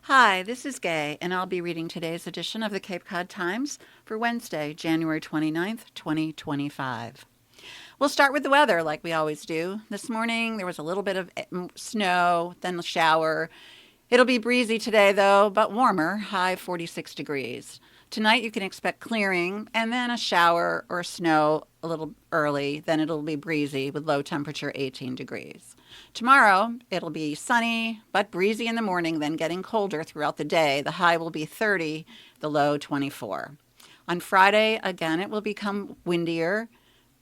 Hi, this is Gay, and I'll be reading today's edition of the Cape Cod Times for Wednesday, January 29th, 2025. We'll start with the weather like we always do. This morning there was a little bit of snow, then a shower. It'll be breezy today though, but warmer, high 46 degrees. Tonight you can expect clearing and then a shower or snow a little early, then it'll be breezy with low temperature 18 degrees. Tomorrow it'll be sunny but breezy in the morning, then getting colder throughout the day. The high will be 30, the low 24. On Friday, again, it will become windier.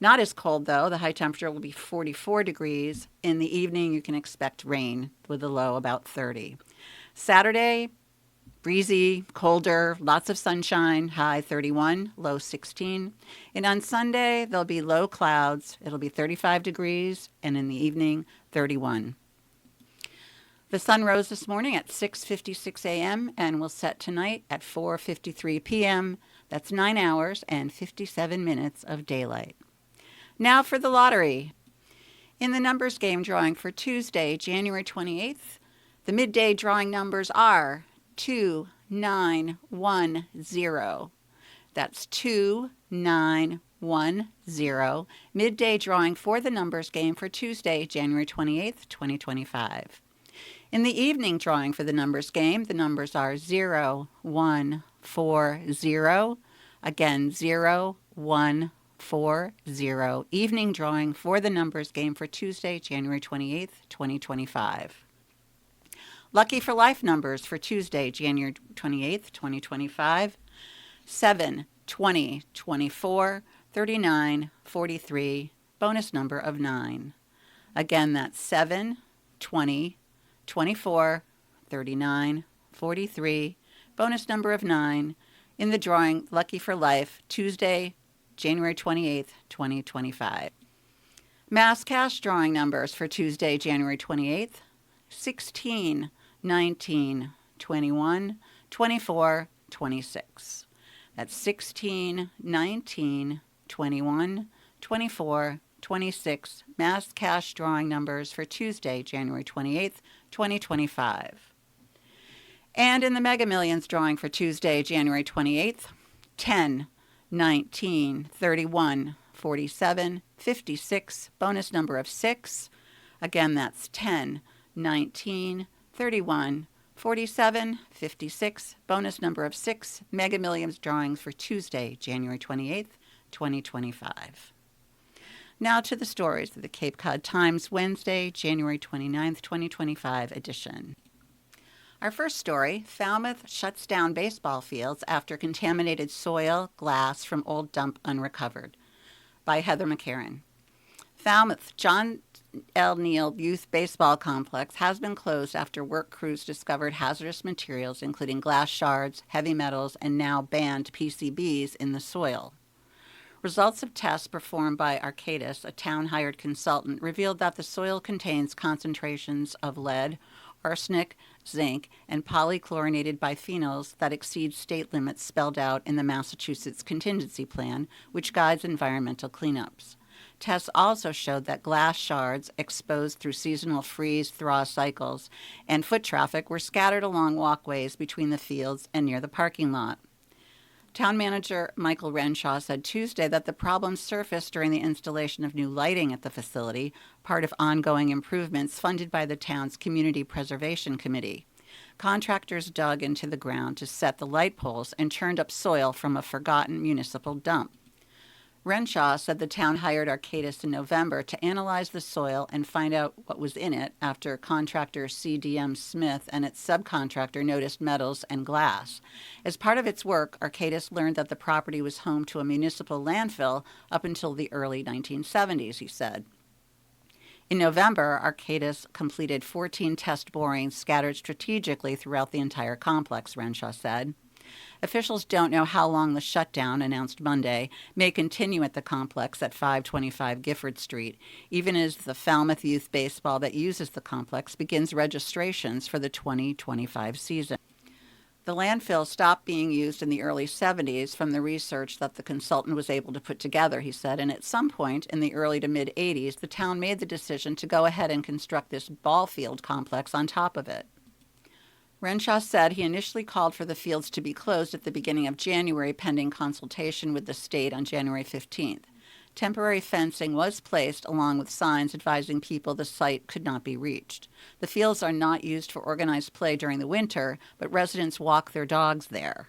Not as cold, though. The high temperature will be 44 degrees. In the evening, you can expect rain with the low about 30. Saturday, breezy, colder, lots of sunshine, high 31, low 16. And on Sunday, there'll be low clouds. It'll be 35 degrees, and in the evening, 31. The sun rose this morning at 6:56 a.m. and will set tonight at 4:53 p.m. That's 9 hours and 57 minutes of daylight. Now for the lottery. In the numbers game drawing for Tuesday, January 28th, the midday drawing numbers are 2910. That's 2910. Midday drawing for the numbers game for Tuesday, January 28th, 2025. In the evening drawing for the numbers game, the numbers are 0140. Again, 0140. Evening drawing for the numbers game for Tuesday, January 28th, 2025. Lucky for life numbers for Tuesday, January 28th, 2025. 7, 20, 24, 39, 43. Bonus number of 9. Again, that's 7, 20, 24, 39, 43. Bonus number of 9. In the drawing, Lucky for Life, Tuesday, January 28th, 2025. Mass cash drawing numbers for Tuesday, January 28th, 16, 19, 21, 24, 26. That's 16, 19, 21, 24, 26. Mass cash drawing numbers for Tuesday, January 28th, 2025. And in the Mega Millions drawing for Tuesday, January 28th, 10, 19, 31, 47, 56, bonus number of 6. Again, that's 10, 19, 31, 47, 56, bonus number of 6. Mega Millions drawings for Tuesday, January 28th, 2025. Now to the stories of the Cape Cod Times, Wednesday, January 29th, 2025 edition. Our first story, Falmouth shuts down baseball fields after contaminated soil, glass from old dump unrecovered, by Heather McCarran. Falmouth John L. Neal Youth Baseball Complex has been closed after work crews discovered hazardous materials, including glass shards, heavy metals, and now banned PCBs in the soil. Results of tests performed by Arcadis, a town-hired consultant, revealed that the soil contains concentrations of lead, arsenic, zinc, and polychlorinated biphenyls that exceed state limits spelled out in the Massachusetts Contingency Plan, which guides environmental cleanups. Tests also showed that glass shards exposed through seasonal freeze-thaw cycles and foot traffic were scattered along walkways between the fields and near the parking lot. Town manager Michael Renshaw said Tuesday that the problem surfaced during the installation of new lighting at the facility, part of ongoing improvements funded by the town's Community Preservation Committee. Contractors dug into the ground to set the light poles and churned up soil from a forgotten municipal dump. Renshaw said the town hired Arcadis in November to analyze the soil and find out what was in it after contractor CDM Smith and its subcontractor noticed metals and glass. As part of its work, Arcadis learned that the property was home to a municipal landfill up until the early 1970s, he said. In November, Arcadis completed 14 test borings scattered strategically throughout the entire complex, Renshaw said. Officials don't know how long the shutdown, announced Monday, may continue at the complex at 525 Gifford Street, even as the Falmouth Youth Baseball that uses the complex begins registrations for the 2025 season. The landfill stopped being used in the early 70s from the research that the consultant was able to put together, he said, and at some point in the early to mid-80s, the town made the decision to go ahead and construct this ball field complex on top of it. Renshaw said he initially called for the fields to be closed at the beginning of January pending consultation with the state on January 15th. Temporary fencing was placed along with signs advising people the site could not be reached. The fields are not used for organized play during the winter, but residents walk their dogs there.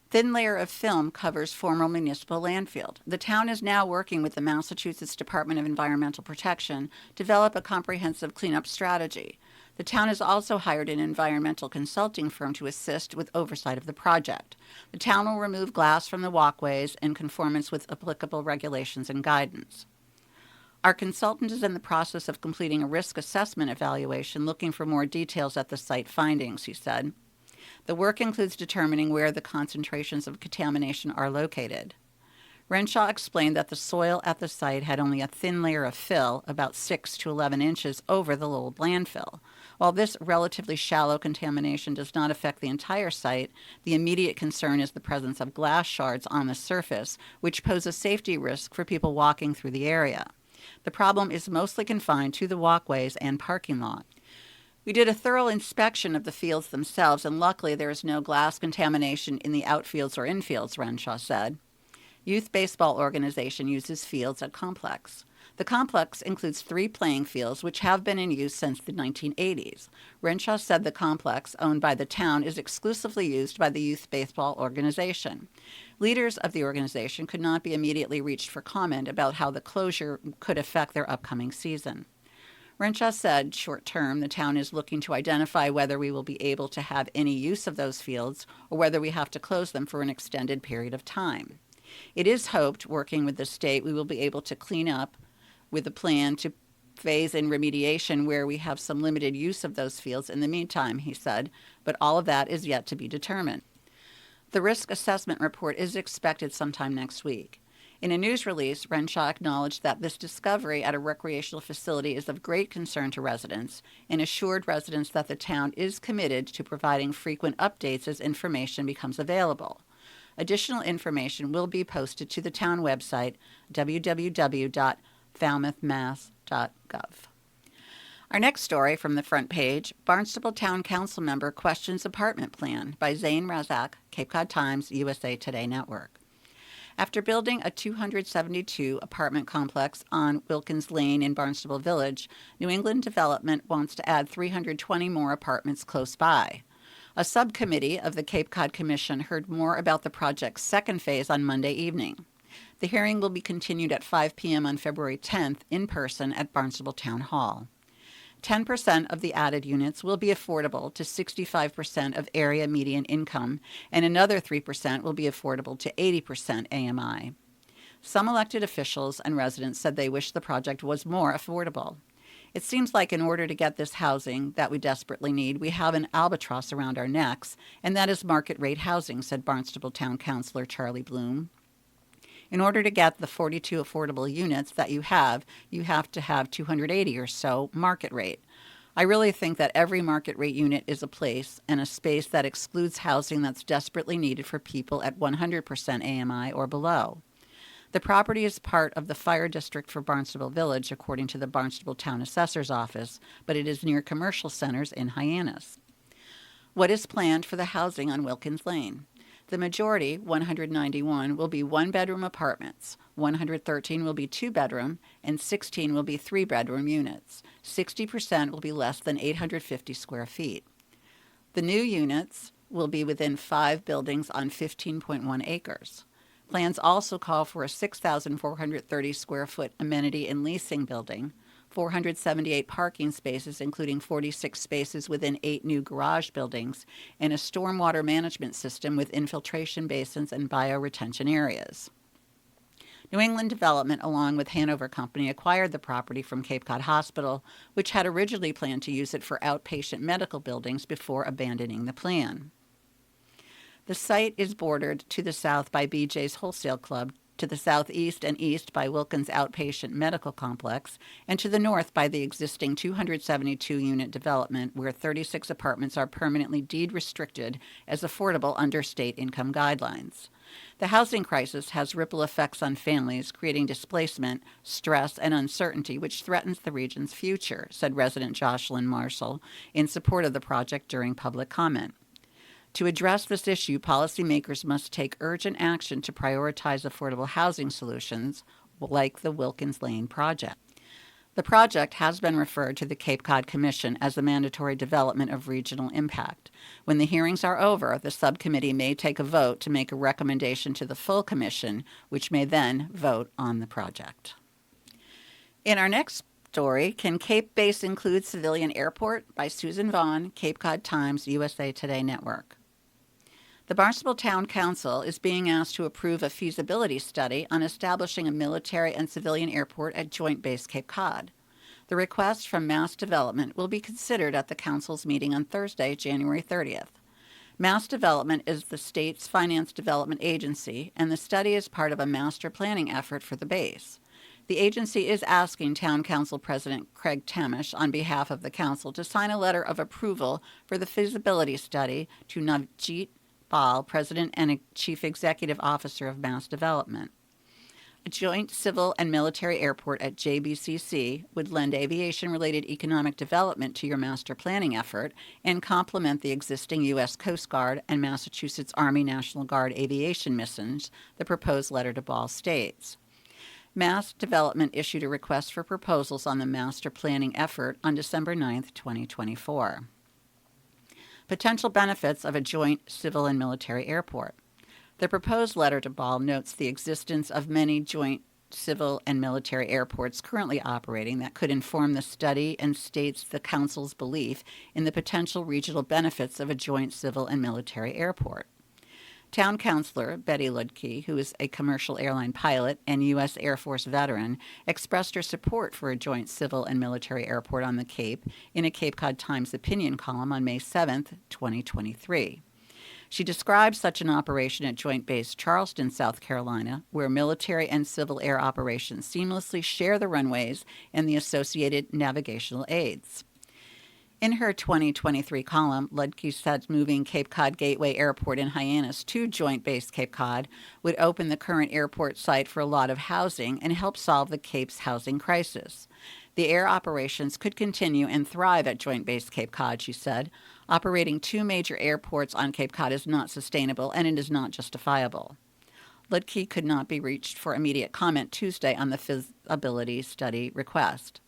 Thin layer of film covers former municipal landfill. The town is now working with the Massachusetts Department of Environmental Protection to develop a comprehensive cleanup strategy. The town has also hired an environmental consulting firm to assist with oversight of the project. The town will remove glass from the walkways in conformance with applicable regulations and guidance. Our consultant is in the process of completing a risk assessment evaluation looking for more details at the site findings, he said. The work includes determining where the concentrations of contamination are located. Renshaw explained that the soil at the site had only a thin layer of fill, about 6 to 11 inches over the old landfill. While this relatively shallow contamination does not affect the entire site, the immediate concern is the presence of glass shards on the surface, which pose a safety risk for people walking through the area. The problem is mostly confined to the walkways and parking lot. We did a thorough inspection of the fields themselves, and luckily there is no glass contamination in the outfields or infields, Renshaw said. Youth Baseball Organization uses fields at Complex. The complex includes 3 playing fields, which have been in use since the 1980s. Renshaw said the complex, owned by the town, is exclusively used by the Youth Baseball Organization. Leaders of the organization could not be immediately reached for comment about how the closure could affect their upcoming season. Renshaw said, short term, the town is looking to identify whether we will be able to have any use of those fields or whether we have to close them for an extended period of time. It is hoped, working with the state, we will be able to clean up with a plan to phase in remediation where we have some limited use of those fields in the meantime, he said, but all of that is yet to be determined. The risk assessment report is expected sometime next week. In a news release, Renshaw acknowledged that this discovery at a recreational facility is of great concern to residents and assured residents that the town is committed to providing frequent updates as information becomes available. Additional information will be posted to the town website, www.falmouthmass.gov. Our next story from the front page, Barnstable Town Council member questions apartment plan by Zane Razak, Cape Cod Times, USA Today Network. After building a 272 apartment complex on Wilkins Lane in Barnstable Village, New England Development wants to add 320 more apartments close by. A subcommittee of the Cape Cod Commission heard more about the project's second phase on Monday evening. The hearing will be continued at 5 p.m. on February 10th in person at Barnstable Town Hall. 10% of the added units will be affordable to 65% of area median income, and another 3% will be affordable to 80% AMI. Some elected officials and residents said they wish the project was more affordable. It seems like in order to get this housing that we desperately need, we have an albatross around our necks, and that is market rate housing, said Barnstable Town Councilor Charlie Bloom. In order to get the 42 affordable units that you have to have 280 or so market rate. I really think that every market rate unit is a place and a space that excludes housing that's desperately needed for people at 100% AMI or below. The property is part of the fire district for Barnstable Village, according to the Barnstable Town Assessor's Office, but it is near commercial centers in Hyannis. What is planned for the housing on Wilkins Lane? The majority, 191, will be one-bedroom apartments, 113 will be two-bedroom, and 16 will be three-bedroom units. 60% will be less than 850 square feet. The new units will be within 5 buildings on 15.1 acres. Plans also call for a 6,430 square foot amenity and leasing building, 478 parking spaces, including 46 spaces within 8 new garage buildings, and a stormwater management system with infiltration basins and bioretention areas. New England Development, along with Hanover Company, acquired the property from Cape Cod Hospital, which had originally planned to use it for outpatient medical buildings before abandoning the plan. The site is bordered to the south by BJ's Wholesale Club, to the southeast and east by Wilkins Outpatient Medical Complex, and to the north by the existing 272-unit development where 36 apartments are permanently deed restricted as affordable under state income guidelines. The housing crisis has ripple effects on families, creating displacement, stress, and uncertainty, which threatens the region's future, said resident Jocelyn Marshall in support of the project during public comment. To address this issue, policymakers must take urgent action to prioritize affordable housing solutions like the Wilkins Lane project. The project has been referred to the Cape Cod Commission as a mandatory development of regional impact. When the hearings are over, the subcommittee may take a vote to make a recommendation to the full commission, which may then vote on the project. In our next story, Can Cape Base Include Civilian Airport? By Susan Vaughn, Cape Cod Times, USA Today Network. The Barnstable Town Council is being asked to approve a feasibility study on establishing a military and civilian airport at Joint Base Cape Cod. The request from Mass Development will be considered at the Council's meeting on Thursday, January 30th. Mass Development is the state's finance development agency, and the study is part of a master planning effort for the base. The agency is asking Town Council President Craig Tamish, on behalf of the Council, to sign a letter of approval for the feasibility study to Navjeet Bal, President and Chief Executive Officer of Mass Development. A joint civil and military airport at JBCC would lend aviation-related economic development to your master planning effort and complement the existing U.S. Coast Guard and Massachusetts Army National Guard aviation missions, the proposed letter to Bal states. Mass Development issued a request for proposals on the master planning effort on December 9, 2024. Potential benefits of a joint civil and military airport. The proposed letter to Bal notes the existence of many joint civil and military airports currently operating that could inform the study and states the Council's belief in the potential regional benefits of a joint civil and military airport. Town Councilor Betty Ludke, who is a commercial airline pilot and U.S. Air Force veteran, expressed her support for a joint civil and military airport on the Cape in a Cape Cod Times opinion column on May 7, 2023. She described such an operation at Joint Base Charleston, South Carolina, where military and civil air operations seamlessly share the runways and the associated navigational aids. In her 2023 column, Ludke said moving Cape Cod Gateway Airport in Hyannis to Joint Base Cape Cod would open the current airport site for a lot of housing and help solve the Cape's housing crisis. The air operations could continue and thrive at Joint Base Cape Cod, she said. Operating two major airports on Cape Cod is not sustainable and it is not justifiable. Ludke could not be reached for immediate comment Tuesday on the feasibility study request.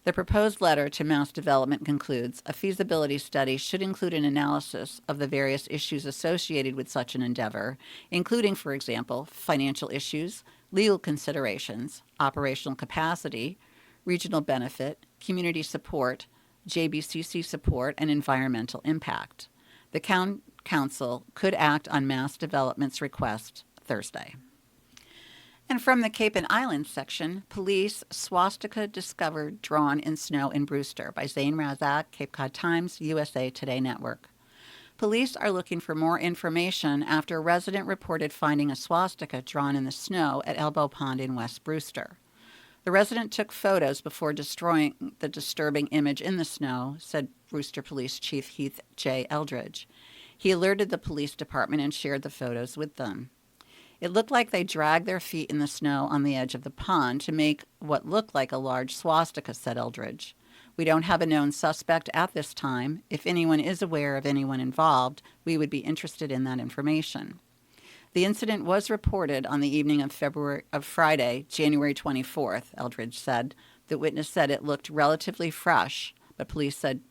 The proposed letter to Mass Development concludes, a feasibility study should include an analysis of the various issues associated with such an endeavor, including, for example, financial issues, legal considerations, operational capacity, regional benefit, community support, JBCC support, and environmental impact. The Council could act on Mass Development's request Thursday. And from the Cape and Islands section, police swastika discovered drawn in snow in Brewster by Zane Razak, Cape Cod Times, USA Today Network. Police are looking for more information after a resident reported finding a swastika drawn in the snow at Elbow Pond in West Brewster. The resident took photos before destroying the disturbing image in the snow, said Brewster Police Chief Heath J. Eldridge. He alerted the police department and shared the photos with them. It looked like they dragged their feet in the snow on the edge of the pond to make what looked like a large swastika, said Eldridge. We don't have a known suspect at this time. If anyone is aware of anyone involved, we would be interested in that information. The incident was reported on the evening of Friday, January 24th, Eldridge said. The witness said it looked relatively fresh, but police said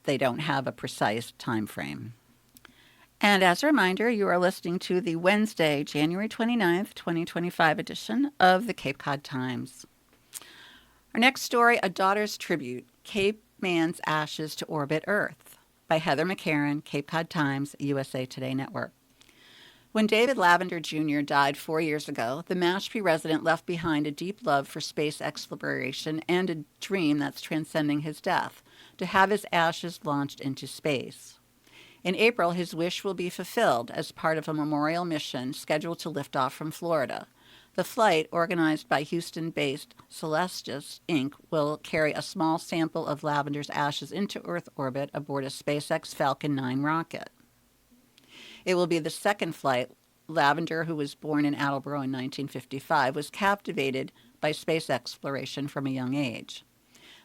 they don't have a precise time frame. And as a reminder, you are listening to the Wednesday, January 29th, 2025 edition of the Cape Cod Times. Our next story, A Daughter's Tribute, Cape Man's Ashes to Orbit Earth, by Heather McCarran, Cape Cod Times, USA Today Network. When David Lavender Jr. died 4 years ago, the Mashpee resident left behind a deep love for space exploration and a dream that's transcending his death, to have his ashes launched into space. In April, his wish will be fulfilled as part of a memorial mission scheduled to lift off from Florida. The flight, organized by Houston-based Celestis, Inc., will carry a small sample of Lavender's ashes into Earth orbit aboard a SpaceX Falcon 9 rocket. It will be the second flight. Lavender, who was born in Attleboro in 1955, was captivated by space exploration from a young age.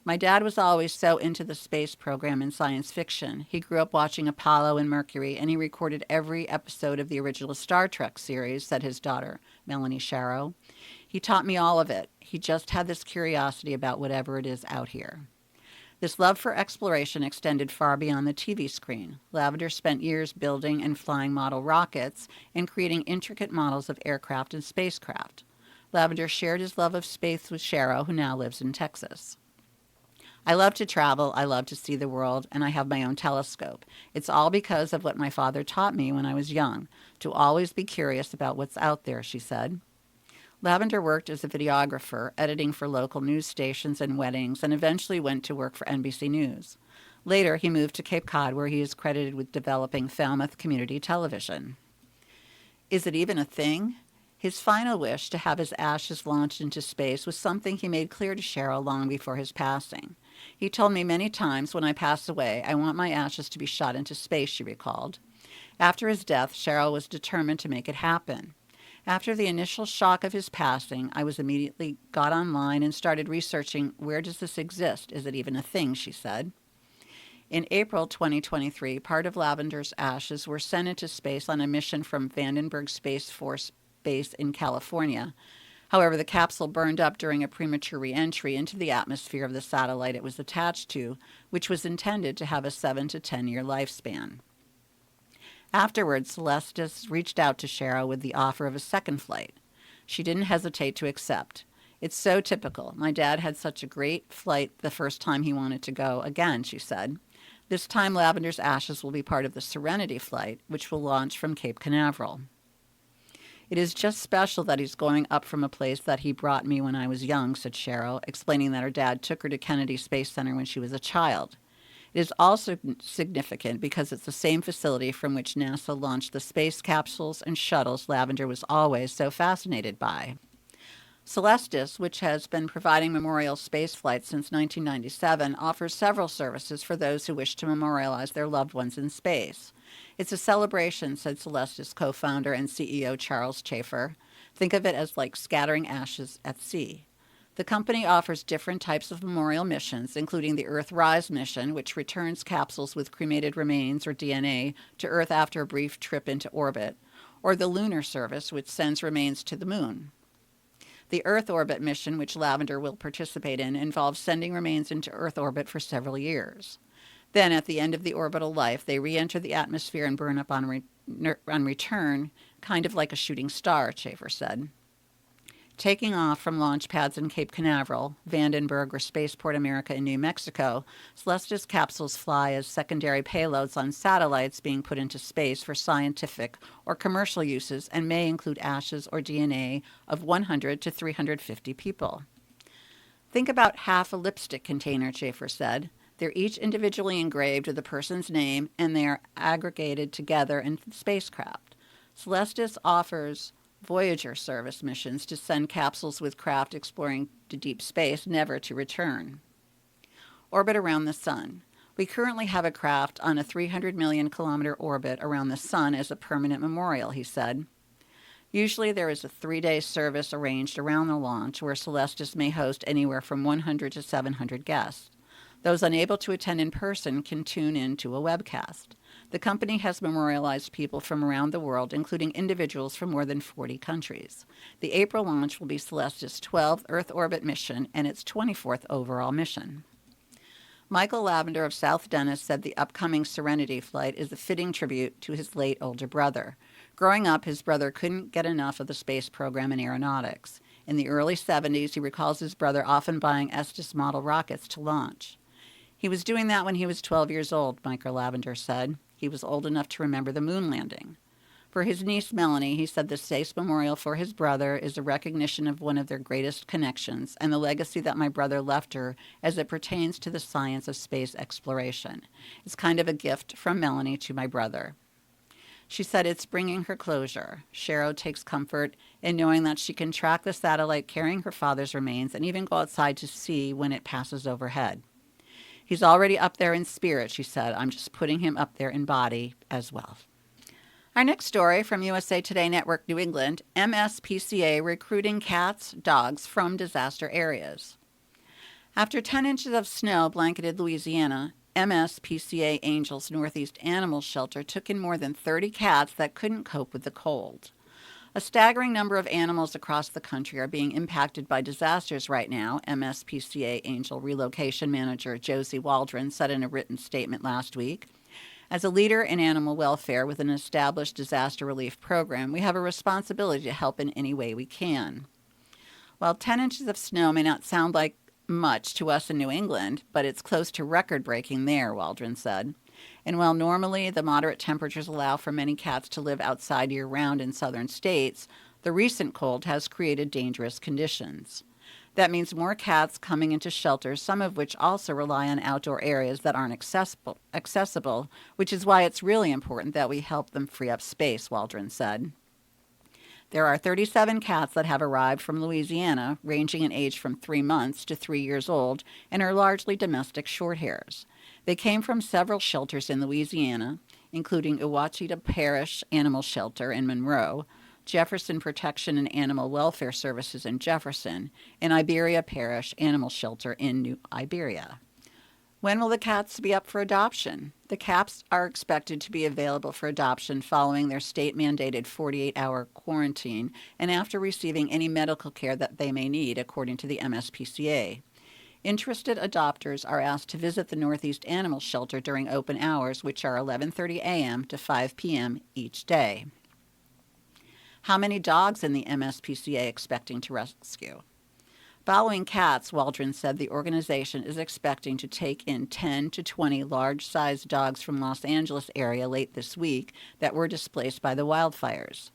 My dad was always so into the space program and science fiction. He grew up watching Apollo and Mercury, and he recorded every episode of the original Star Trek series, said his daughter, Melanie Sharrow. He taught me all of it. He just had this curiosity about whatever it is out here. This love for exploration extended far beyond the TV screen. Lavender spent years building and flying model rockets and creating intricate models of aircraft and spacecraft. Lavender shared his love of space with Sharrow, who now lives in Texas. I love to travel, I love to see the world, and I have my own telescope. It's all because of what my father taught me when I was young, to always be curious about what's out there, she said. Lavender worked as a videographer, editing for local news stations and weddings, and eventually went to work for NBC News. Later, he moved to Cape Cod, where he is credited with developing Falmouth Community Television. Is it even a thing? His final wish to have his ashes launched into space was something he made clear to Cheryl long before his passing. He told me many times, when I pass away, I want my ashes to be shot into space, she recalled. After his death, Cheryl was determined to make it happen. After the initial shock of his passing, I immediately got online and started researching, where does this exist? Is it even a thing? She said. In April 2023, part of Lavender's ashes were sent into space on a mission from Vandenberg Space Force Base in California. However, the capsule burned up during a premature re-entry into the atmosphere of the satellite it was attached to, which was intended to have a 7 to 10-year lifespan. Afterwards, Celestis reached out to Cheryl with the offer of a second flight. She didn't hesitate to accept. It's so typical. My dad had such a great flight the first time he wanted to go again, she said. This time, Lavender's ashes will be part of the Serenity flight, which will launch from Cape Canaveral. It is just special that he's going up from a place that he brought me when I was young, said Cheryl, explaining that her dad took her to Kennedy Space Center when she was a child. It is also significant because it's the same facility from which NASA launched the space capsules and shuttles Lavender was always so fascinated by. Celestis, which has been providing memorial space flights since 1997, offers several services for those who wish to memorialize their loved ones in space. It's a celebration, said Celestis co-founder and CEO Charles Chafer. Think of it as like scattering ashes at sea. The company offers different types of memorial missions, including the Earthrise mission, which returns capsules with cremated remains or DNA to Earth after a brief trip into orbit, or the Lunar Service, which sends remains to the Moon. The Earth orbit mission, which Lavender will participate in, involves sending remains into Earth orbit for several years. Then, at the end of the orbital life, they re-enter the atmosphere and burn up on return, kind of like a shooting star, Chafer said. Taking off from launch pads in Cape Canaveral, Vandenberg, or Spaceport America in New Mexico, Celestis capsules fly as secondary payloads on satellites being put into space for scientific or commercial uses and may include ashes or DNA of 100 to 350 people. Think about half a lipstick container, Chafer said. They're each individually engraved with the person's name, and they are aggregated together in spacecraft. Celestis offers Voyager service missions to send capsules with craft exploring to deep space, never to return. Orbit around the Sun. We currently have a craft on a 300 million kilometer orbit around the Sun as a permanent memorial, he said. Usually there is a 3-day service arranged around the launch where Celestis may host anywhere from 100 to 700 guests. Those unable to attend in person can tune in to a webcast. The company has memorialized people from around the world, including individuals from more than 40 countries. The April launch will be Celestis' 12th Earth orbit mission and its 24th overall mission. Michael Lavender of South Dennis said the upcoming Serenity flight is a fitting tribute to his late older brother. Growing up, his brother couldn't get enough of the space program and aeronautics. In the early 70s, he recalls his brother often buying Estes model rockets to launch. He was doing that when he was 12 years old, Michael Lavender said. He was old enough to remember the moon landing. For his niece Melanie, he said the space memorial for his brother is a recognition of one of their greatest connections and the legacy that my brother left her as it pertains to the science of space exploration. It's kind of a gift from Melanie to my brother. She said it's bringing her closure. Shero takes comfort in knowing that she can track the satellite carrying her father's remains and even go outside to see when it passes overhead. He's already up there in spirit, she said. I'm just putting him up there in body as well. Our next story from USA Today Network New England, MSPCA recruiting cats, dogs from disaster areas. After 10 inches of snow blanketed Louisiana, MSPCA Angels Northeast Animal Shelter took in more than 30 cats that couldn't cope with the cold. A staggering number of animals across the country are being impacted by disasters right now, MSPCA Angel Relocation Manager Josie Waldron said in a written statement last week. As a leader in animal welfare with an established disaster relief program, we have a responsibility to help in any way we can. While 10 inches of snow may not sound like much to us in New England, but it's close to record-breaking there, Waldron said. And while normally the moderate temperatures allow for many cats to live outside year-round in southern states, the recent cold has created dangerous conditions. That means more cats coming into shelters, some of which also rely on outdoor areas that aren't accessible, which is why it's really important that we help them free up space, Waldron said. There are 37 cats that have arrived from Louisiana, ranging in age from 3 months to 3 years old, and are largely domestic shorthairs. They came from several shelters in Louisiana, including Ouachita Parish Animal Shelter in Monroe, Jefferson Protection and Animal Welfare Services in Jefferson, and Iberia Parish Animal Shelter in New Iberia. When will the cats be up for adoption? The cats are expected to be available for adoption following their state-mandated 48-hour quarantine and after receiving any medical care that they may need, according to the MSPCA. Interested adopters are asked to visit the Northeast Animal Shelter during open hours, which are 11:30 a.m. to 5 p.m. each day. How many dogs in the MSPCA expecting to rescue? Following cats, Waldron said the organization is expecting to take in 10 to 20 large-sized dogs from Los Angeles area late this week that were displaced by the wildfires.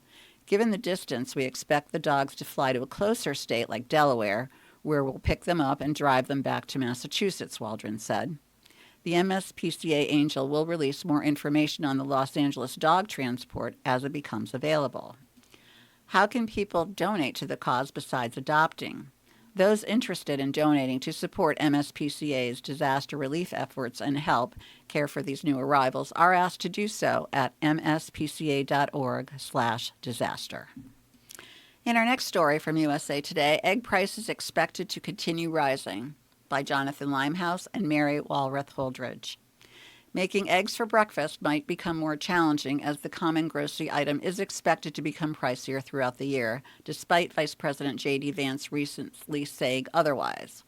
Given the distance, we expect the dogs to fly to a closer state like Delaware, where we'll pick them up and drive them back to Massachusetts, Waldron said. The MSPCA Angel will release more information on the Los Angeles dog transport as it becomes available. How can people donate to the cause besides adopting? Those interested in donating to support MSPCA's disaster relief efforts and help care for these new arrivals are asked to do so at mspca.org/disaster. In our next story from USA Today, egg prices expected to continue rising, by Jonathan Limehouse and Mary Walrath Holdridge. Making eggs for breakfast might become more challenging as the common grocery item is expected to become pricier throughout the year, despite Vice President J.D. Vance recently saying otherwise.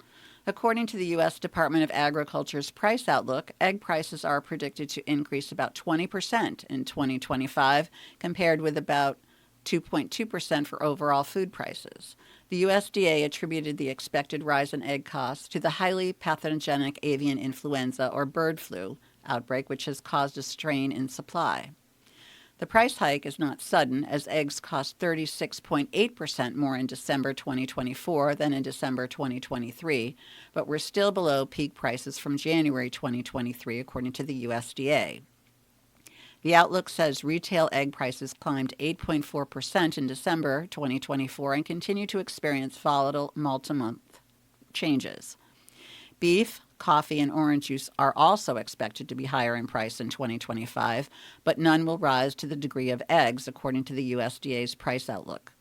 According to the U.S. Department of Agriculture's price outlook, egg prices are predicted to increase about 20% in 2025, compared with about 2.2% for overall food prices. The USDA attributed the expected rise in egg costs to the highly pathogenic avian influenza, or bird flu, outbreak, which has caused a strain in supply. The price hike is not sudden, as eggs cost 36.8% more in December 2024 than in December 2023, but we're still below peak prices from January 2023, according to the USDA. The outlook says retail egg prices climbed 8.4% in December 2024 and continue to experience volatile month-to-month changes. Beef, coffee, and orange juice are also expected to be higher in price in 2025, but none will rise to the degree of eggs, according to the USDA's price outlook.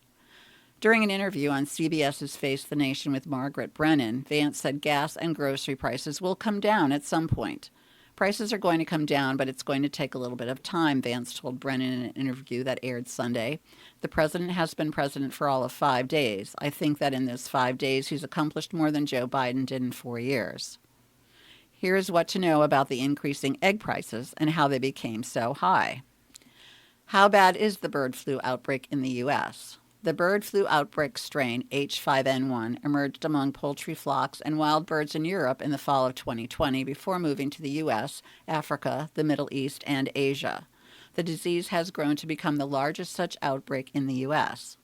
During an interview on CBS's Face the Nation with Margaret Brennan, Vance said gas and grocery prices will come down at some point. Prices are going to come down, but it's going to take a little bit of time, Vance told Brennan in an interview that aired Sunday. The president has been president for all of 5 days. I think that in those 5 days, he's accomplished more than Joe Biden did in 4 years. Here's what to know about the increasing egg prices and how they became so high. How bad is the bird flu outbreak in the U.S.? The bird flu outbreak strain H5N1 emerged among poultry flocks and wild birds in Europe in the fall of 2020 before moving to the U.S., Africa, the Middle East, and Asia. The disease has grown to become the largest such outbreak in the U.S.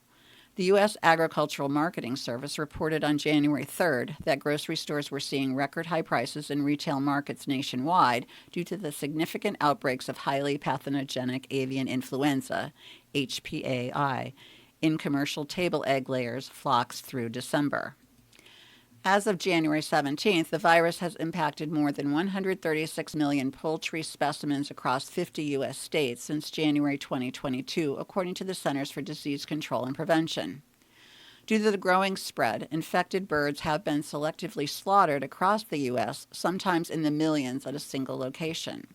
The U.S. Agricultural Marketing Service reported on January 3rd that grocery stores were seeing record high prices in retail markets nationwide due to the significant outbreaks of highly pathogenic avian influenza, HPAI, in commercial table egg layers flocks through December. As of January 17th, the virus has impacted more than 136 million poultry specimens across 50 U.S. states since January 2022, according to the Centers for Disease Control and Prevention. Due to the growing spread, infected birds have been selectively slaughtered across the U.S., sometimes in the millions at a single location.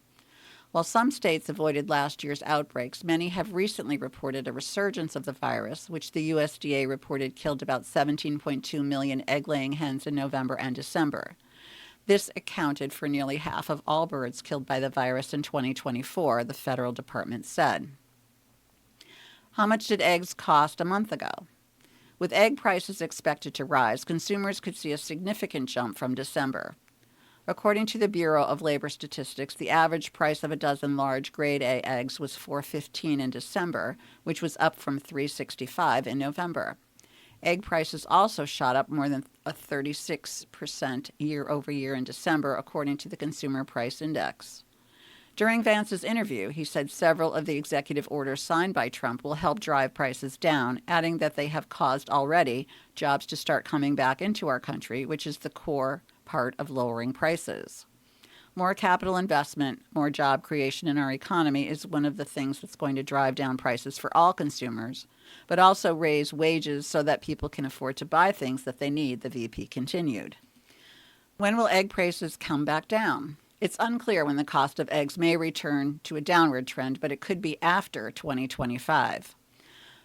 While some states avoided last year's outbreaks, many have recently reported a resurgence of the virus, which the USDA reported killed about 17.2 million egg-laying hens in November and December. This accounted for nearly half of all birds killed by the virus in 2024, the federal department said. How much did eggs cost a month ago? With egg prices expected to rise, consumers could see a significant jump from December. According to the Bureau of Labor Statistics, the average price of a dozen large grade A eggs was $4.15 in December, which was up from $3.65 in November. Egg prices also shot up more than 36% year over year in December, according to the Consumer Price Index. During Vance's interview, he said several of the executive orders signed by Trump will help drive prices down, adding that they have caused already jobs to start coming back into our country, which is the core part of lowering prices. More capital investment, more job creation in our economy is one of the things that's going to drive down prices for all consumers, but also raise wages so that people can afford to buy things that they need, the VP continued. When will egg prices come back down? It's unclear when the cost of eggs may return to a downward trend, but it could be after 2025.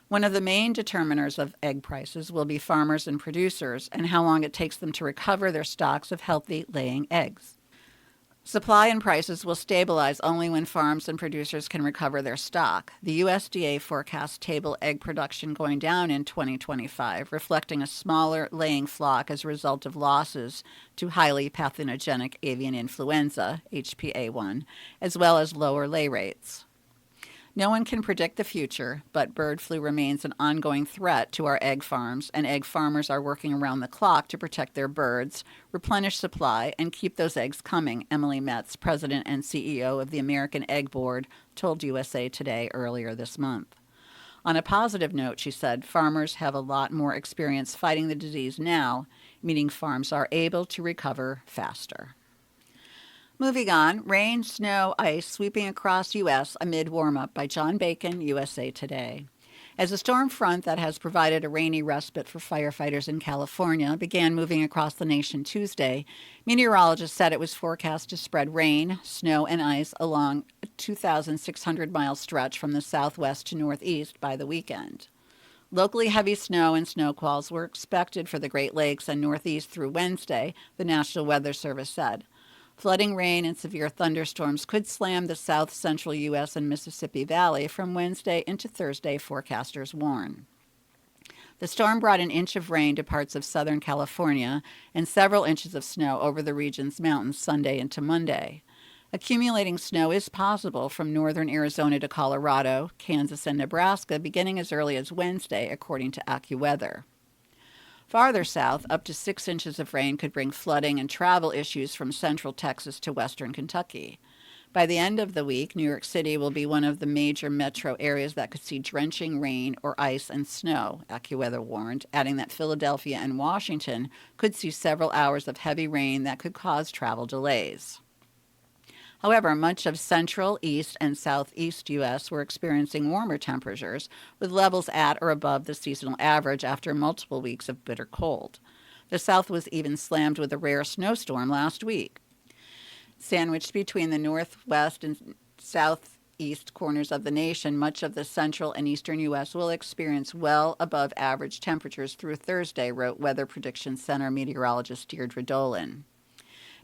One of the main determiners of egg prices will be farmers and producers and how long it takes them to recover their stocks of healthy laying eggs. Supply and prices will stabilize only when farms and producers can recover their stock. The USDA forecasts table egg production going down in 2025, reflecting a smaller laying flock as a result of losses to highly pathogenic avian influenza, HPA1, as well as lower lay rates. No one can predict the future, but bird flu remains an ongoing threat to our egg farms, and egg farmers are working around the clock to protect their birds, replenish supply, and keep those eggs coming, Emily Metz, president and CEO of the American Egg Board, told USA Today earlier this month. On a positive note, she said, farmers have a lot more experience fighting the disease now, meaning farms are able to recover faster. Moving on, rain, snow, ice sweeping across U.S. amid warm-up by John Bacon, USA Today. As a storm front that has provided a rainy respite for firefighters in California began moving across the nation Tuesday, meteorologists said it was forecast to spread rain, snow, and ice along a 2,600-mile stretch from the southwest to northeast by the weekend. Locally heavy snow and snowfalls were expected for the Great Lakes and Northeast through Wednesday, the National Weather Service said. Flooding rain and severe thunderstorms could slam the south-central U.S. and Mississippi Valley from Wednesday into Thursday, forecasters warn. The storm brought an inch of rain to parts of Southern California and several inches of snow over the region's mountains Sunday into Monday. Accumulating snow is possible from northern Arizona to Colorado, Kansas, and Nebraska beginning as early as Wednesday, according to AccuWeather. Farther south, up to 6 inches of rain could bring flooding and travel issues from central Texas to western Kentucky. By the end of the week, New York City will be one of the major metro areas that could see drenching rain or ice and snow, AccuWeather warned, adding that Philadelphia and Washington could see several hours of heavy rain that could cause travel delays. However, much of central, east, and southeast U.S. were experiencing warmer temperatures, with levels at or above the seasonal average after multiple weeks of bitter cold. The South was even slammed with a rare snowstorm last week. Sandwiched between the northwest and southeast corners of the nation, much of the central and eastern U.S. will experience well above average temperatures through Thursday, wrote Weather Prediction Center meteorologist Deirdre Dolan.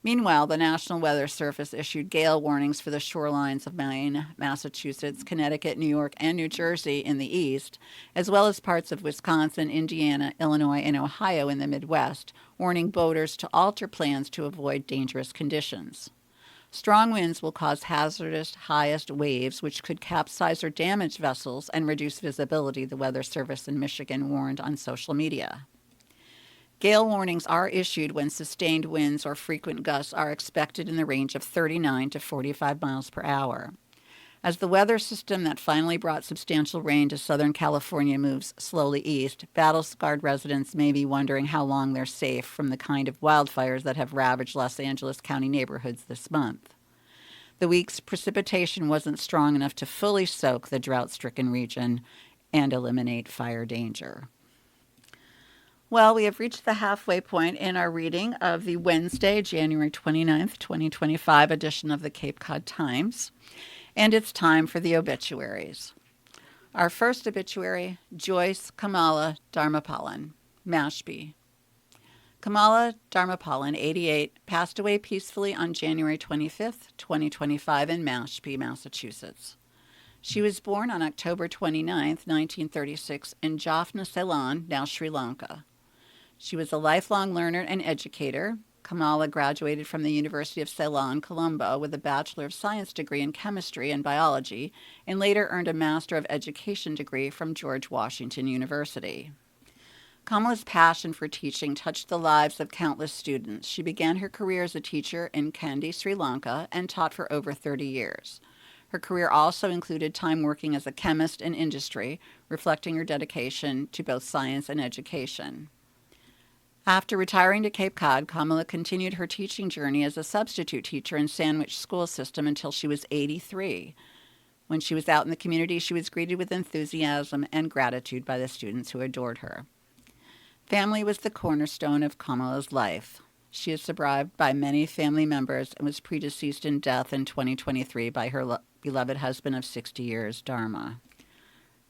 Meanwhile, the National Weather Service issued gale warnings for the shorelines of Maine, Massachusetts, Connecticut, New York, and New Jersey in the east, as well as parts of Wisconsin, Indiana, Illinois, and Ohio in the Midwest, warning boaters to alter plans to avoid dangerous conditions. Strong winds will cause hazardous highest waves, which could capsize or damage vessels and reduce visibility, the Weather Service in Michigan warned on social media. Gale warnings are issued when sustained winds or frequent gusts are expected in the range of 39 to 45 miles per hour. As the weather system that finally brought substantial rain to Southern California moves slowly east, battle-scarred residents may be wondering how long they're safe from the kind of wildfires that have ravaged Los Angeles County neighborhoods this month. The week's precipitation wasn't strong enough to fully soak the drought-stricken region and eliminate fire danger. Well, we have reached the halfway point in our reading of the Wednesday, January 29th, 2025 edition of the Cape Cod Times, and it's time for the obituaries. Our first obituary, Joyce Kamala Dharmapalan, Mashpee. Kamala Dharmapalan, 88, passed away peacefully on January 25th, 2025 in Mashpee, Massachusetts. She was born on October 29, 1936 in Jaffna, Ceylon, now Sri Lanka. She was a lifelong learner and educator. Kamala graduated from the University of Ceylon, Colombo, with a Bachelor of Science degree in chemistry and biology, and later earned a Master of Education degree from George Washington University. Kamala's passion for teaching touched the lives of countless students. She began her career as a teacher in Kandy, Sri Lanka, and taught for over 30 years. Her career also included time working as a chemist in industry, reflecting her dedication to both science and education. After retiring to Cape Cod, Kamala continued her teaching journey as a substitute teacher in Sandwich school system until she was 83. When she was out in the community, she was greeted with enthusiasm and gratitude by the students who adored her. Family was the cornerstone of Kamala's life. She is survived by many family members and was predeceased in death in 2023 by her beloved husband of 60 years, Dharma.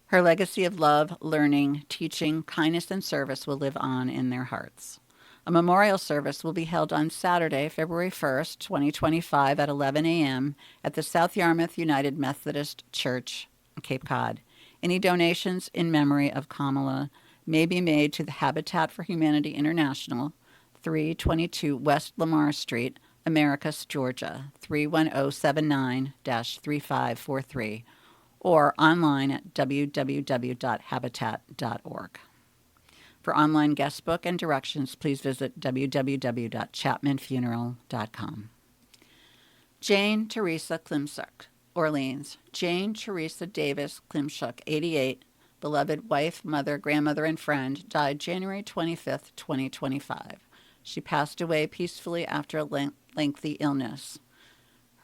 Her legacy of love, learning, teaching, kindness, and service will live on in their hearts. A memorial service will be held on Saturday, February 1st, 2025 at 11 a.m. at the South Yarmouth United Methodist Church, Cape Cod. Any donations in memory of Kamala may be made to the Habitat for Humanity International, 322 West Lamar Street, Americus, Georgia, 31079-3543. or online at www.habitat.org. For online guest book and directions, please visit www.chapmanfuneral.com. Jane Teresa Klimchuk, Orleans. Jane Teresa Davis Klimchuk, 88, beloved wife, mother, grandmother, and friend, died January 25th, 2025. She passed away peacefully after a lengthy illness.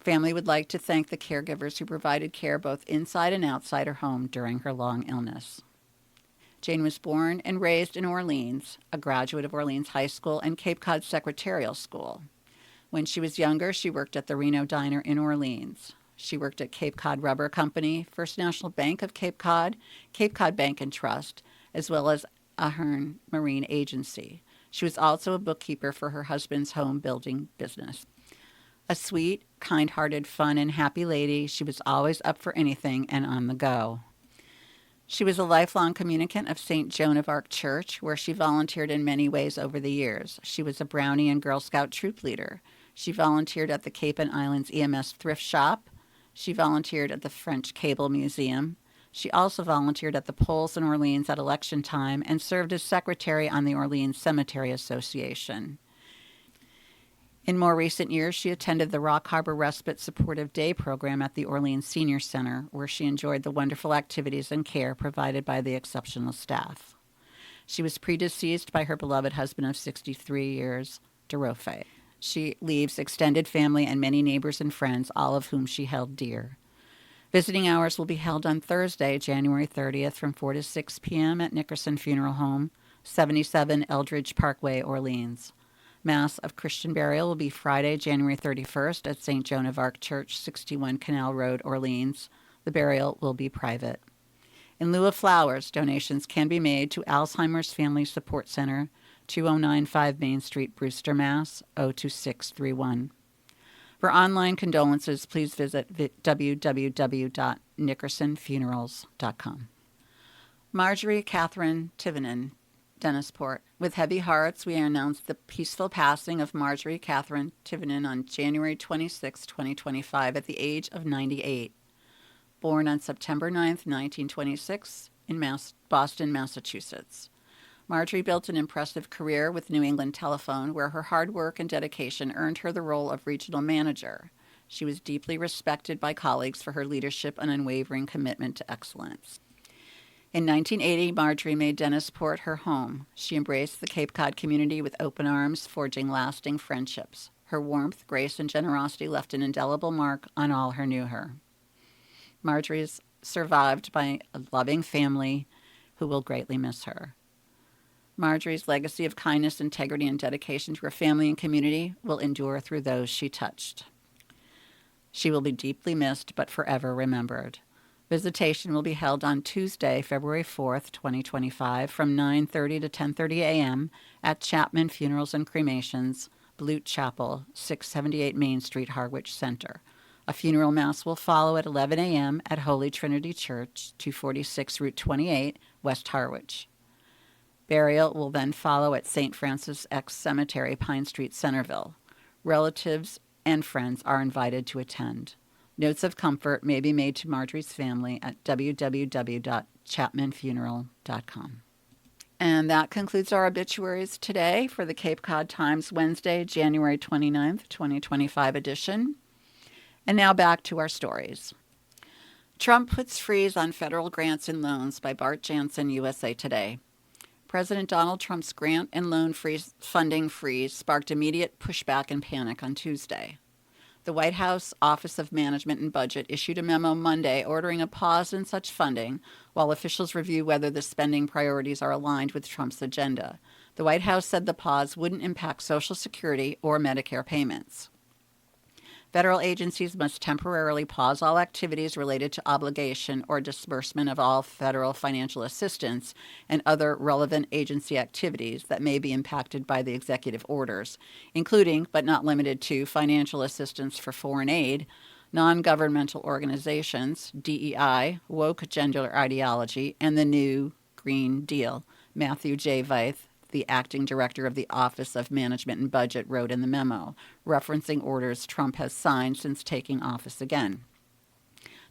Family would like to thank the caregivers who provided care both inside and outside her home during her long illness. Jane was born and raised in Orleans, a graduate of Orleans High School and Cape Cod Secretarial School. When she was younger, she worked at the Reno Diner in Orleans. She worked at Cape Cod Rubber Company, First National Bank of Cape Cod Bank and Trust, as well as Ahern Marine Agency. She was also a bookkeeper for her husband's home building business. A sweet, kind-hearted, fun, and happy lady, she was always up for anything and on the go. She was a lifelong communicant of St. Joan of Arc Church, where she volunteered in many ways over the years. She was a Brownie and Girl Scout troop leader. She volunteered at the Cape and Islands EMS Thrift Shop. She volunteered at the French Cable Museum. She also volunteered at the polls in Orleans at election time and served as secretary on the Orleans Cemetery Association. In more recent years, she attended the Rock Harbor Respite Supportive Day program at the Orleans Senior Center, where she enjoyed the wonderful activities and care provided by the exceptional staff. She was predeceased by her beloved husband of 63 years, Dorofe. She leaves extended family and many neighbors and friends, all of whom she held dear. Visiting hours will be held on Thursday, January 30th from 4 to 6 p.m. at Nickerson Funeral Home, 77 Eldridge Parkway, Orleans. Mass of Christian burial will be Friday, January 31st at St. Joan of Arc Church, 61 Canal Road, Orleans. The burial will be private. In lieu of flowers, donations can be made to Alzheimer's Family Support Center, 2095 Main Street, Brewster, Mass. 02631. For online condolences, please visit www.nickersonfunerals.com. Marjorie Catherine Tivenin Dennisport. With heavy hearts, we announce the peaceful passing of Marjorie Catherine Tivenen on January 26, 2025, at the age of 98. Born on September 9, 1926, in Boston, Massachusetts. Marjorie built an impressive career with New England Telephone, where her hard work and dedication earned her the role of regional manager. She was deeply respected by colleagues for her leadership and unwavering commitment to excellence. In 1980, Marjorie made Dennisport her home. She embraced the Cape Cod community with open arms, forging lasting friendships. Her warmth, grace, and generosity left an indelible mark on all who knew her. Marjorie is survived by a loving family who will greatly miss her. Marjorie's legacy of kindness, integrity, and dedication to her family and community will endure through those she touched. She will be deeply missed, but forever remembered. Visitation will be held on Tuesday, February 4th, 2025, from 9:30 to 10:30 a.m. at Chapman Funerals and Cremations, Blute Chapel, 678 Main Street, Harwich Center. A funeral mass will follow at 11 a.m. at Holy Trinity Church, 246 Route 28, West Harwich. Burial will then follow at St. Francis X Cemetery, Pine Street, Centerville. Relatives and friends are invited to attend. Notes of comfort may be made to Marjorie's family at www.chapmanfuneral.com. And that concludes our obituaries today for the Cape Cod Times Wednesday, January 29th, 2025 edition. And now back to our stories. Trump puts freeze on federal grants and loans by Bart Jansen, USA Today. President Donald Trump's grant and loan funding freeze sparked immediate pushback and panic on Tuesday. The White House Office of Management and Budget issued a memo Monday ordering a pause in such funding while officials review whether the spending priorities are aligned with Trump's agenda. The White House said the pause wouldn't impact Social Security or Medicare payments. Federal agencies must temporarily pause all activities related to obligation or disbursement of all federal financial assistance and other relevant agency activities that may be impacted by the executive orders, including, but not limited to, financial assistance for foreign aid, non-governmental organizations, DEI, woke gender ideology, and the new Green Deal. Matthew J. Veith, the acting director of the Office of Management and Budget, wrote in the memo, referencing orders Trump has signed since taking office again.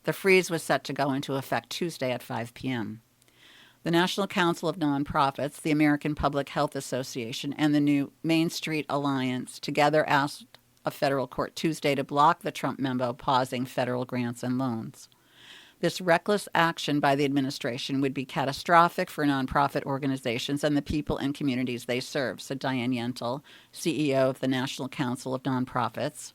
The freeze was set to go into effect Tuesday at 5 p.m. The National Council of Nonprofits, the American Public Health Association, and the new Main Street Alliance together asked a federal court Tuesday to block the Trump memo pausing federal grants and loans. This reckless action by the administration would be catastrophic for nonprofit organizations and the people and communities they serve, said Diane Yentl, CEO of the National Council of Nonprofits.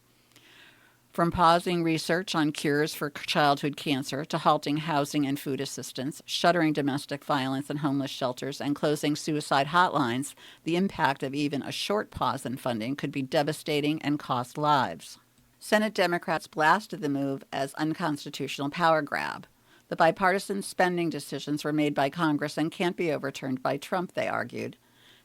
From pausing research on cures for childhood cancer to halting housing and food assistance, shuttering domestic violence and homeless shelters, and closing suicide hotlines, the impact of even a short pause in funding could be devastating and cost lives. Senate Democrats blasted the move as unconstitutional power grab. The bipartisan spending decisions were made by Congress and can't be overturned by Trump, they argued.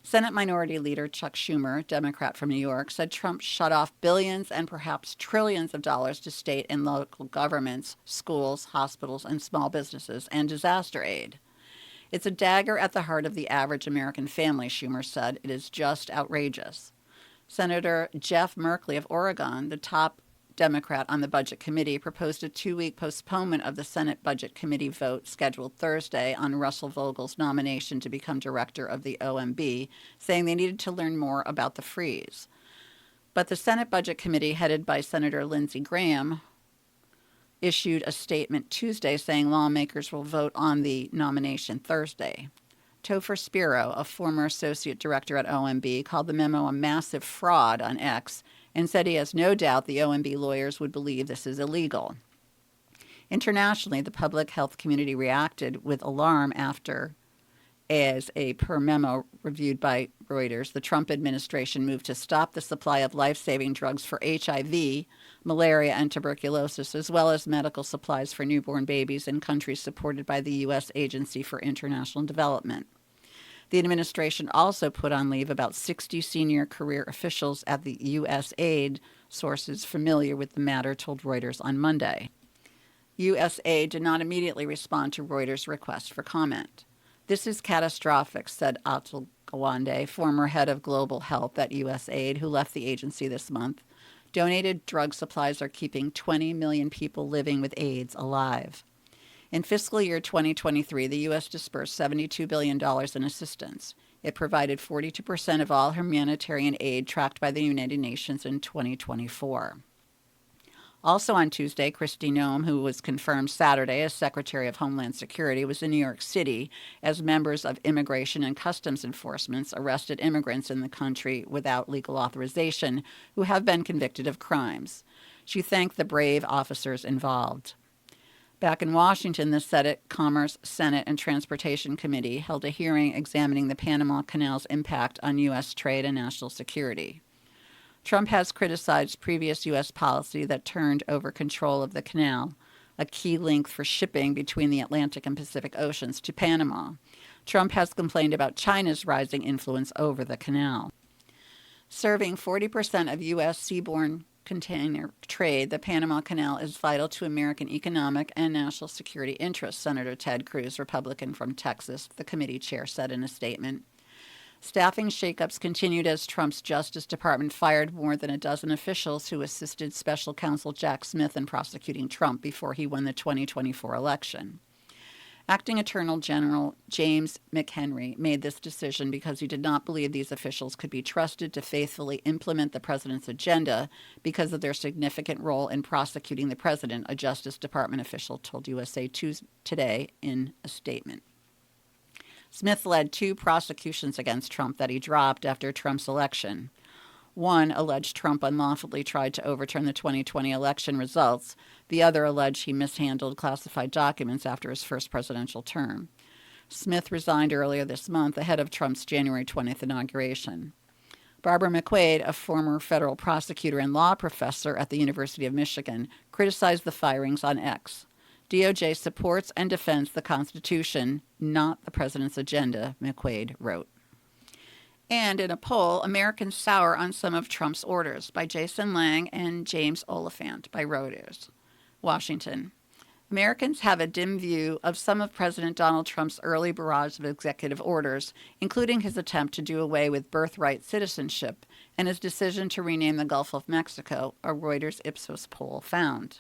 Senate Minority Leader Chuck Schumer, Democrat from New York, said Trump shut off billions and perhaps trillions of dollars to state and local governments, schools, hospitals, and small businesses, and disaster aid. It's a dagger at the heart of the average American family, Schumer said. It is just outrageous. Senator Jeff Merkley of Oregon, the top Democrat on the Budget Committee, proposed a 2-week postponement of the Senate Budget Committee vote scheduled Thursday on Russell Vogel's nomination to become director of the OMB, saying they needed to learn more about the freeze. But the Senate Budget Committee, headed by Senator Lindsey Graham, issued a statement Tuesday saying lawmakers will vote on the nomination Thursday. Topher Spiro, a former associate director at OMB, called the memo a massive fraud on X and said he has no doubt the OMB lawyers would believe this is illegal. Internationally, the public health community reacted with alarm after, as a per memo reviewed by Reuters, the Trump administration moved to stop the supply of life-saving drugs for HIV, malaria, and tuberculosis, as well as medical supplies for newborn babies in countries supported by the U.S. Agency for International Development. The administration also put on leave about 60 senior career officials at the USAID, sources familiar with the matter told Reuters on Monday. USAID did not immediately respond to Reuters' request for comment. This is catastrophic, said Atul Gawande, former head of global health at USAID, who left the agency this month. Donated drug supplies are keeping 20 million people living with AIDS alive. In fiscal year 2023, the U.S. dispersed $72 billion in assistance. It provided 42% of all humanitarian aid tracked by the United Nations in 2024. Also on Tuesday, Kristi Noem, who was confirmed Saturday as Secretary of Homeland Security, was in New York City as members of Immigration and Customs Enforcement arrested immigrants in the country without legal authorization who have been convicted of crimes. She thanked the brave officers involved. Back in Washington, the Senate Commerce, Senate, and Transportation Committee held a hearing examining the Panama Canal's impact on U.S. trade and national security. Trump has criticized previous U.S. policy that turned over control of the canal, a key link for shipping between the Atlantic and Pacific Oceans, to Panama. Trump has complained about China's rising influence over the canal. Serving 40% of U.S. seaborne container trade, the Panama Canal is vital to American economic and national security interests, Senator Ted Cruz, Republican from Texas, the committee chair, said in a statement. Staffing shakeups continued as Trump's Justice Department fired more than a dozen officials who assisted Special Counsel Jack Smith in prosecuting Trump before he won the 2024 election. Acting Attorney General James McHenry made this decision because he did not believe these officials could be trusted to faithfully implement the president's agenda because of their significant role in prosecuting the president, a Justice Department official told USA Today in a statement. Smith led 2 prosecutions against Trump that he dropped after Trump's election. One alleged Trump unlawfully tried to overturn the 2020 election results. The other alleged he mishandled classified documents after his first presidential term. Smith resigned earlier this month ahead of Trump's January 20th inauguration. Barbara McQuaid, a former federal prosecutor and law professor at the University of Michigan, criticized the firings on X. DOJ supports and defends the Constitution, not the president's agenda, McQuaid wrote. And in a poll, Americans sour on some of Trump's orders, by Jason Lang and James Oliphant by Reuters. Washington. Americans have a dim view of some of President Donald Trump's early barrage of executive orders, including his attempt to do away with birthright citizenship and his decision to rename the Gulf of Mexico, a Reuters Ipsos poll found.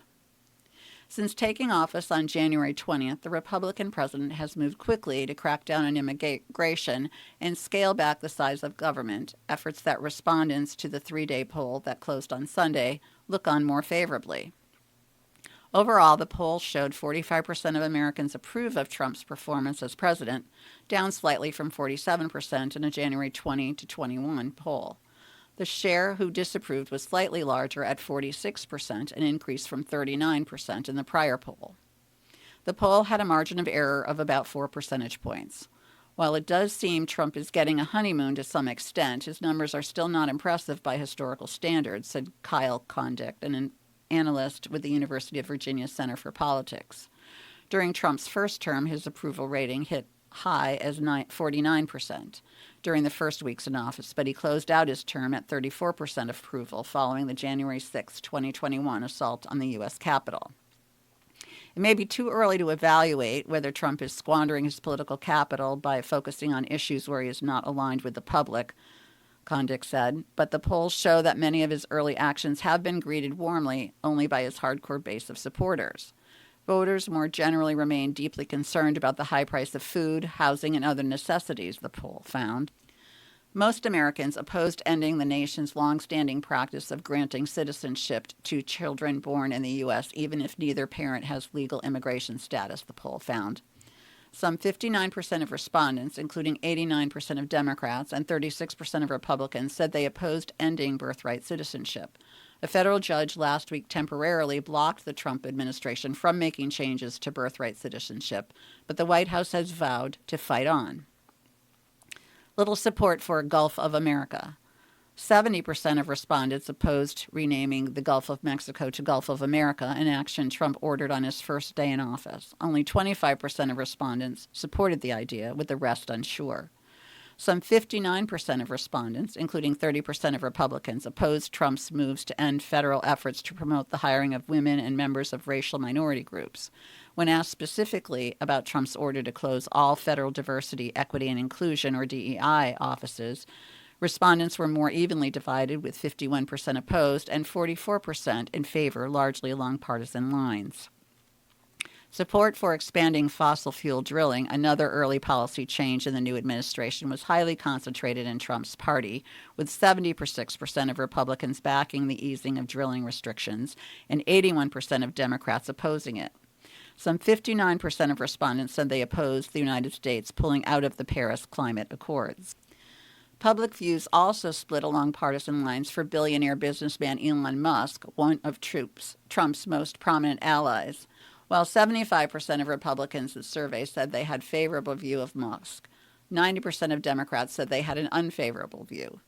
Since taking office on January 20th, the Republican president has moved quickly to crack down on immigration and scale back the size of government, efforts that respondents to the 3-day poll that closed on Sunday look on more favorably. Overall, the poll showed 45% of Americans approve of Trump's performance as president, down slightly from 47% in a January 20 to 21 poll. The share who disapproved was slightly larger at 46%, an increase from 39% in the prior poll. The poll had a margin of error of about 4 percentage points. While it does seem Trump is getting a honeymoon to some extent, his numbers are still not impressive by historical standards, said Kyle Condict, an analyst with the University of Virginia Center for Politics. During Trump's first term, his approval rating hit high as 49% during the first weeks in office, but he closed out his term at 34% approval following the January 6, 2021 assault on the U.S. Capitol. It may be too early to evaluate whether Trump is squandering his political capital by focusing on issues where he is not aligned with the public, Condict said, but the polls show that many of his early actions have been greeted warmly only by his hardcore base of supporters. Voters more generally remain deeply concerned about the high price of food, housing, and other necessities, the poll found. Most Americans opposed ending the nation's long-standing practice of granting citizenship to children born in the U.S., even if neither parent has legal immigration status, the poll found. Some 59% of respondents, including 89% of Democrats and 36% of Republicans, said they opposed ending birthright citizenship. A federal judge last week temporarily blocked the Trump administration from making changes to birthright citizenship, but the White House has vowed to fight on. Little support for Gulf of America. 70% of respondents opposed renaming the Gulf of Mexico to Gulf of America, an action Trump ordered on his first day in office. Only 25% of respondents supported the idea, with the rest unsure. Some 59% of respondents, including 30% of Republicans, opposed Trump's moves to end federal efforts to promote the hiring of women and members of racial minority groups. When asked specifically about Trump's order to close all federal diversity, equity, and inclusion, or DEI, offices, respondents were more evenly divided, with 51% opposed and 44% in favor, largely along partisan lines. Support for expanding fossil fuel drilling, another early policy change in the new administration, was highly concentrated in Trump's party, with 76% of Republicans backing the easing of drilling restrictions and 81% of Democrats opposing it. Some 59% of respondents said they opposed the United States pulling out of the Paris Climate Accords. Public views also split along partisan lines for billionaire businessman Elon Musk, one of Trump's most prominent allies. While 75% of Republicans in surveys said they had a favorable view of Musk, 90% of Democrats said they had an unfavorable view.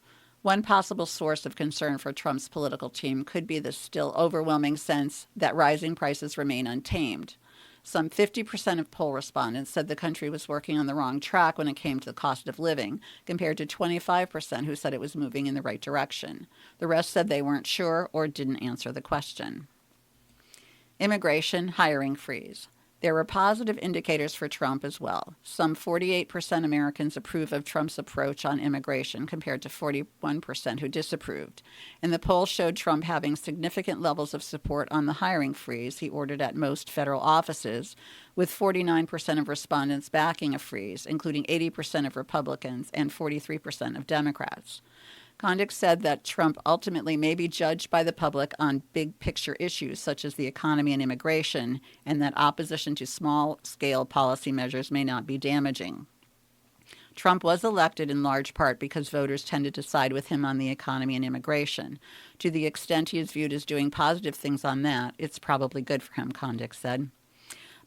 One possible source of concern for Trump's political team could be the still overwhelming sense that rising prices remain untamed. Some 50% of poll respondents said the country was working on the wrong track when it came to the cost of living, compared to 25% who said it was moving in the right direction. The rest said they weren't sure or didn't answer the question. Immigration hiring freeze. There were positive indicators for Trump as well. Some 48% Americans approve of Trump's approach on immigration, compared to 41% who disapproved. And the poll showed Trump having significant levels of support on the hiring freeze he ordered at most federal offices, with 49% of respondents backing a freeze, including 80% of Republicans and 43% of Democrats. Condic said that Trump ultimately may be judged by the public on big-picture issues such as the economy and immigration, and that opposition to small-scale policy measures may not be damaging. Trump was elected in large part because voters tended to side with him on the economy and immigration. To the extent he is viewed as doing positive things on that, it's probably good for him, Condic said.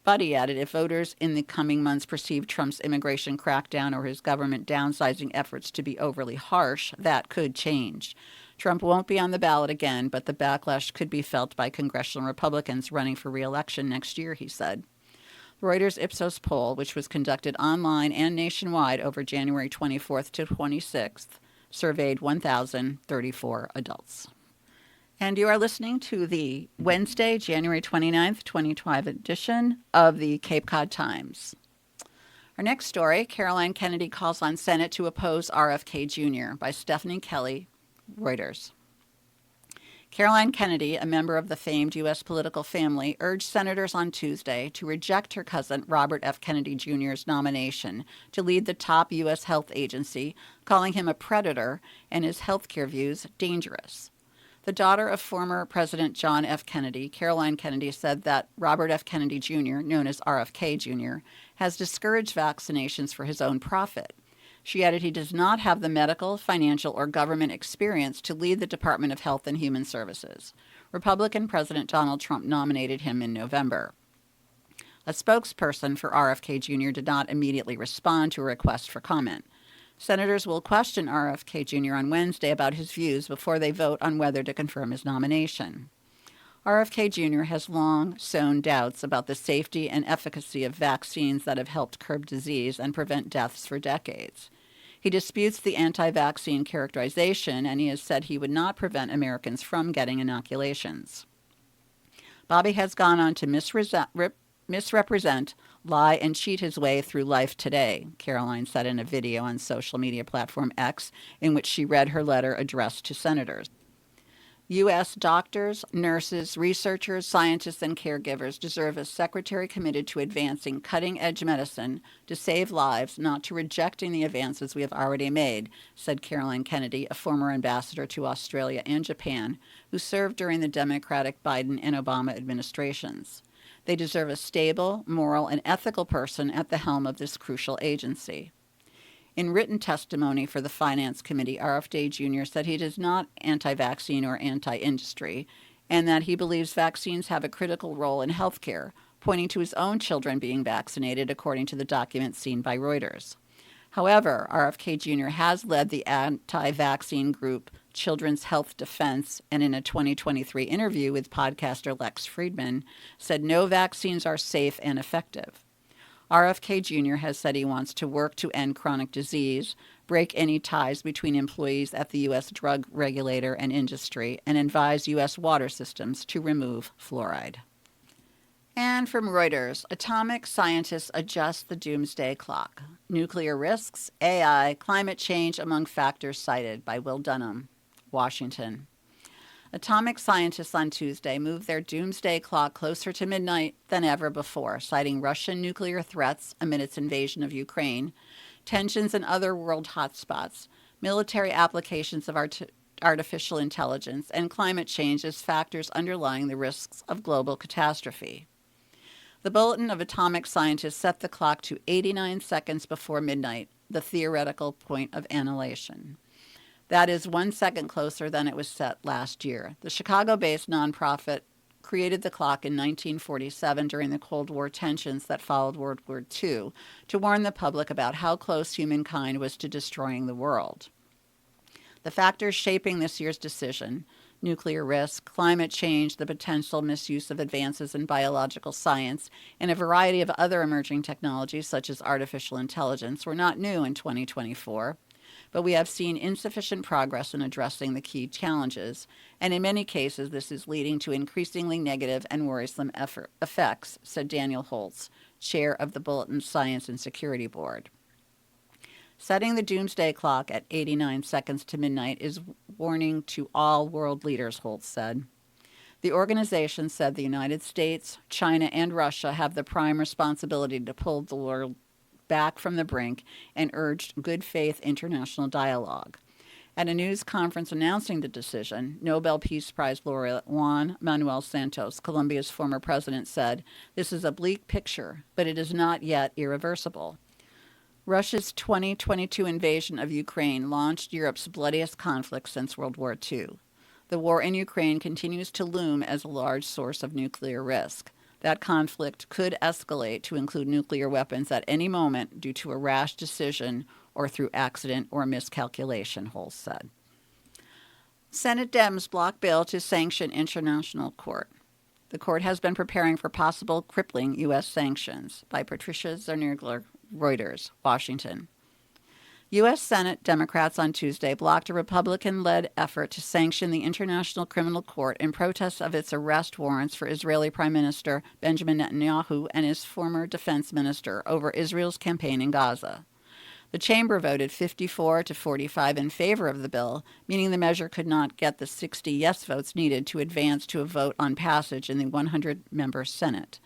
But he added, if voters in the coming months perceive Trump's immigration crackdown or his government downsizing efforts to be overly harsh, that could change. Trump won't be on the ballot again, but the backlash could be felt by congressional Republicans running for re-election next year, he said. The Reuters Ipsos poll, which was conducted online and nationwide over January 24th to 26th, surveyed 1,034 adults. And you are listening to the Wednesday, January 29th, 2012 edition of the Cape Cod Times. Our next story, Caroline Kennedy calls on Senate to oppose RFK Jr. by Stephanie Kelly, Reuters. Caroline Kennedy, a member of the famed U.S. political family, urged senators on Tuesday to reject her cousin Robert F. Kennedy Jr.'s nomination to lead the top U.S. health agency, calling him a predator and his health care views dangerous. The daughter of former President John F. Kennedy, Caroline Kennedy, said that Robert F. Kennedy Jr., known as RFK Jr., has discouraged vaccinations for his own profit. She added he does not have the medical, financial, or government experience to lead the Department of Health and Human Services. Republican President Donald Trump nominated him in November. A spokesperson for RFK Jr. did not immediately respond to a request for comment. Senators will question RFK Jr. on Wednesday about his views before they vote on whether to confirm his nomination. RFK Jr. has long sown doubts about the safety and efficacy of vaccines that have helped curb disease and prevent deaths for decades. He disputes the anti-vaccine characterization, and he has said he would not prevent Americans from getting inoculations. Bobby has gone on to misrepresent, lie, and cheat his way through life today, Caroline said in a video on social media platform X, in which she read her letter addressed to senators. U.S. doctors, nurses, researchers, scientists, and caregivers deserve a secretary committed to advancing cutting-edge medicine to save lives, not to rejecting the advances we have already made, said Caroline Kennedy, a former ambassador to Australia and Japan, who served during the Democratic Biden and Obama administrations. They deserve a stable, moral, and ethical person at the helm of this crucial agency. In written testimony for the Finance Committee, RFK Jr. said he is not anti-vaccine or anti-industry, and that he believes vaccines have a critical role in health care, pointing to his own children being vaccinated, according to the document seen by Reuters. However, RFK Jr. has led the anti-vaccine group Children's Health Defense, and in a 2023 interview with podcaster Lex Friedman, said no vaccines are safe and effective. RFK Jr. has said he wants to work to end chronic disease, break any ties between employees at the U.S. drug regulator and industry, and advise U.S. water systems to remove fluoride. And from Reuters, atomic scientists adjust the doomsday clock. Nuclear risks, AI, climate change among factors cited by Will Dunham, Washington. Atomic scientists on Tuesday moved their doomsday clock closer to midnight than ever before, citing Russian nuclear threats amid its invasion of Ukraine, tensions in other world hotspots, military applications of artificial intelligence, and climate change as factors underlying the risks of global catastrophe. The Bulletin of Atomic Scientists set the clock to 89 seconds before midnight, the theoretical point of annihilation. That is 1 second closer than it was set last year. The Chicago-based nonprofit created the clock in 1947 during the Cold War tensions that followed World War II to warn the public about how close humankind was to destroying the world. The factors shaping this year's decision, nuclear risk, climate change, the potential misuse of advances in biological science, and a variety of other emerging technologies such as artificial intelligence, were not new in 2024. But we have seen insufficient progress in addressing the key challenges, and in many cases this is leading to increasingly negative and worrisome effects, said Daniel Holtz, chair of the Bulletin's Science and Security Board. Setting the doomsday clock at 89 seconds to midnight is warning to all world leaders, Holtz said. The organization said the United States, China, and Russia have the prime responsibility to pull the world back from the brink and urged good faith international dialogue. At a news conference announcing the decision, Nobel Peace Prize laureate Juan Manuel Santos, Colombia's former president, said, "This is a bleak picture, but it is not yet irreversible." Russia's 2022 invasion of Ukraine launched Europe's bloodiest conflict since World War II. The war in Ukraine continues to loom as a large source of nuclear risk. That conflict could escalate to include nuclear weapons at any moment due to a rash decision or through accident or miscalculation, Holtz said. Senate Dems block bill to sanction international court. The court has been preparing for possible crippling U.S. sanctions. By Patricia Zernigler, Reuters, Washington. U.S. Senate Democrats on Tuesday blocked a Republican-led effort to sanction the International Criminal Court in protest of its arrest warrants for Israeli Prime Minister Benjamin Netanyahu and his former defense minister over Israel's campaign in Gaza. The chamber voted 54 to 45 in favor of the bill, meaning the measure could not get the 60 yes votes needed to advance to a vote on passage in the 100-member Senate.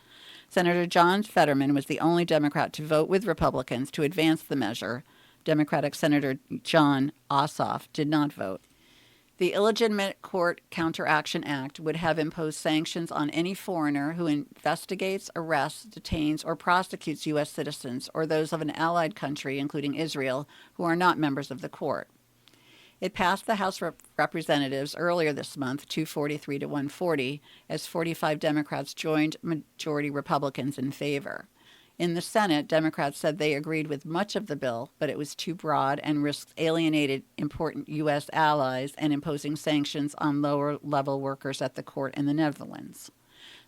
Senator John Fetterman was the only Democrat to vote with Republicans to advance the measure. Democratic Senator John Ossoff did not vote. The Illegitimate Court Counteraction Act would have imposed sanctions on any foreigner who investigates, arrests, detains, or prosecutes U.S. citizens or those of an allied country, including Israel, who are not members of the court. It passed the House of Representatives earlier this month, 243 to 140, as 45 Democrats joined majority Republicans in favor. In the Senate, Democrats said they agreed with much of the bill, but it was too broad and risked alienating important U.S. allies and imposing sanctions on lower-level workers at the court in the Netherlands.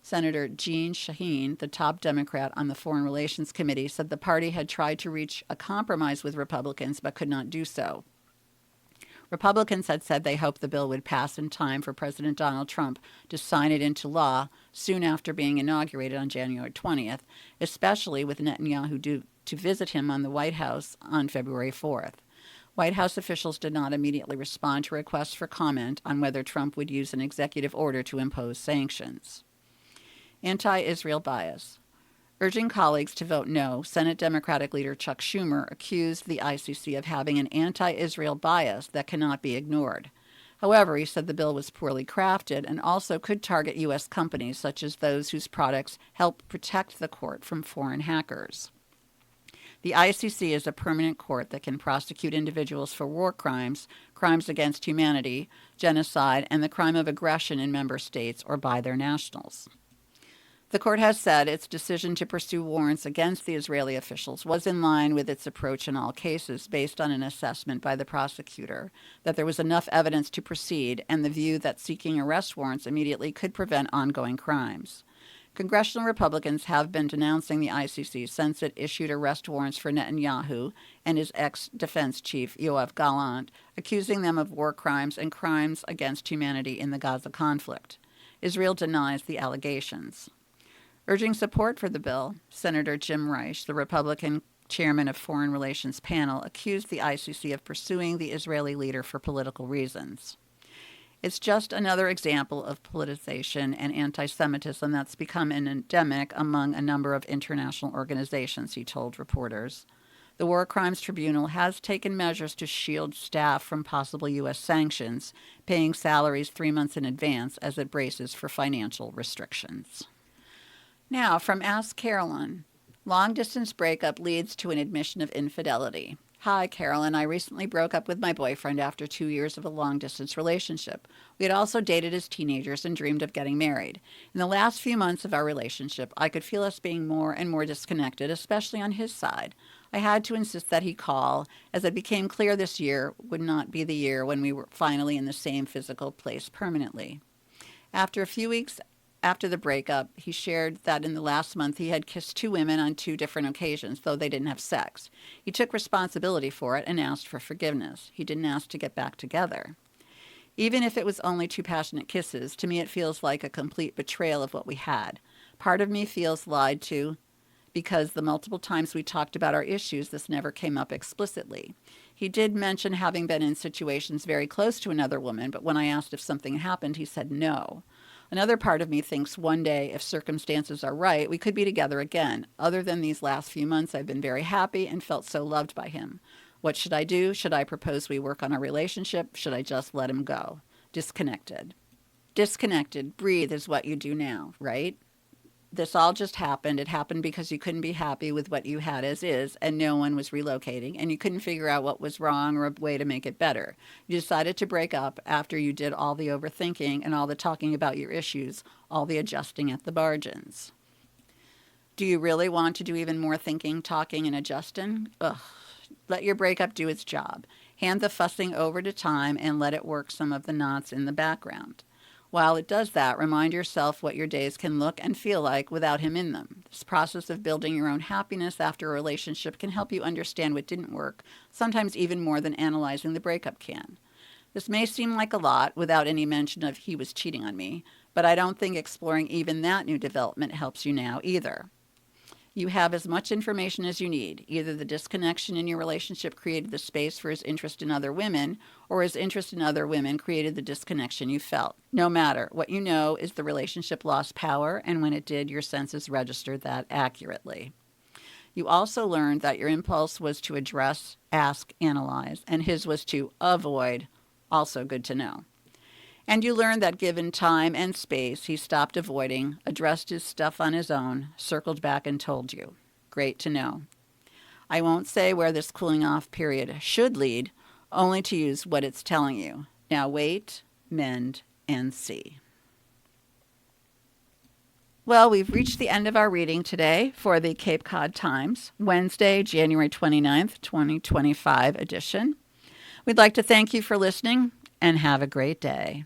Senator Jeanne Shaheen, the top Democrat on the Foreign Relations Committee, said the party had tried to reach a compromise with Republicans but could not do so. Republicans had said they hoped the bill would pass in time for President Donald Trump to sign it into law soon after being inaugurated on January 20th, especially with Netanyahu due to visit him on the White House on February 4th. White House officials did not immediately respond to requests for comment on whether Trump would use an executive order to impose sanctions. Anti-Israel bias. Urging colleagues to vote no, Senate Democratic leader Chuck Schumer accused the ICC of having an anti-Israel bias that cannot be ignored. However, he said the bill was poorly crafted and also could target U.S. companies such as those whose products help protect the court from foreign hackers. The ICC is a permanent court that can prosecute individuals for war crimes, crimes against humanity, genocide, and the crime of aggression in member states or by their nationals. The court has said its decision to pursue warrants against the Israeli officials was in line with its approach in all cases based on an assessment by the prosecutor that there was enough evidence to proceed and the view that seeking arrest warrants immediately could prevent ongoing crimes. Congressional Republicans have been denouncing the ICC since it issued arrest warrants for Netanyahu and his ex-defense chief, Yoav Gallant, accusing them of war crimes and crimes against humanity in the Gaza conflict. Israel denies the allegations. Urging support for the bill, Senator Jim Risch, the Republican chairman of Foreign Relations Panel, accused the ICC of pursuing the Israeli leader for political reasons. It's just another example of politicization and anti-Semitism that's become an endemic among a number of international organizations, he told reporters. The War Crimes Tribunal has taken measures to shield staff from possible U.S. sanctions, paying salaries 3 months in advance as it braces for financial restrictions. Now, from Ask Carolyn, long-distance breakup leads to an admission of infidelity. Hi, Carolyn. I recently broke up with my boyfriend after 2 years of a long-distance relationship. We had also dated as teenagers and dreamed of getting married. In the last few months of our relationship, I could feel us being more and more disconnected, especially on his side. I had to insist that he call, as it became clear this year would not be the year when we were finally in the same physical place permanently. After a few weeks after the breakup, he shared that in the last month he had kissed 2 women on 2 different occasions, though they didn't have sex. He took responsibility for it and asked for forgiveness. He didn't ask to get back together. Even if it was only 2 passionate kisses, to me it feels like a complete betrayal of what we had. Part of me feels lied to because the multiple times we talked about our issues, this never came up explicitly. He did mention having been in situations very close to another woman, but when I asked if something happened, he said no. Another part of me thinks one day, if circumstances are right, we could be together again. Other than these last few months, I've been very happy and felt so loved by him. What should I do? Should I propose we work on our relationship? Should I just let him go? Disconnected. Disconnected. Breathe is what you do now, right? This all just happened. It happened because you couldn't be happy with what you had as is, and no one was relocating, and you couldn't figure out what was wrong or a way to make it better. You decided to break up after you did all the overthinking and all the talking about your issues, all the adjusting at the margins. Do you really want to do even more thinking, talking, and adjusting? Ugh. Let your breakup do its job. Hand the fussing over to time and let it work some of the knots in the background. While it does that, remind yourself what your days can look and feel like without him in them. This process of building your own happiness after a relationship can help you understand what didn't work, sometimes even more than analyzing the breakup can. This may seem like a lot without any mention of he was cheating on me, but I don't think exploring even that new development helps you now either. You have as much information as you need. Either the disconnection in your relationship created the space for his interest in other women, or his interest in other women created the disconnection you felt. No matter, what you know is the relationship lost power, and when it did, your senses registered that accurately. You also learned that your impulse was to address, ask, analyze, and his was to avoid. Also good to know. And you learned that given time and space, he stopped avoiding, addressed his stuff on his own, circled back and told you. Great to know. I won't say where this cooling off period should lead, only to use what it's telling you. Now wait, mend, and see. Well, we've reached the end of our reading today for the Cape Cod Times, Wednesday, January 29th, 2025 edition. We'd like to thank you for listening and have a great day.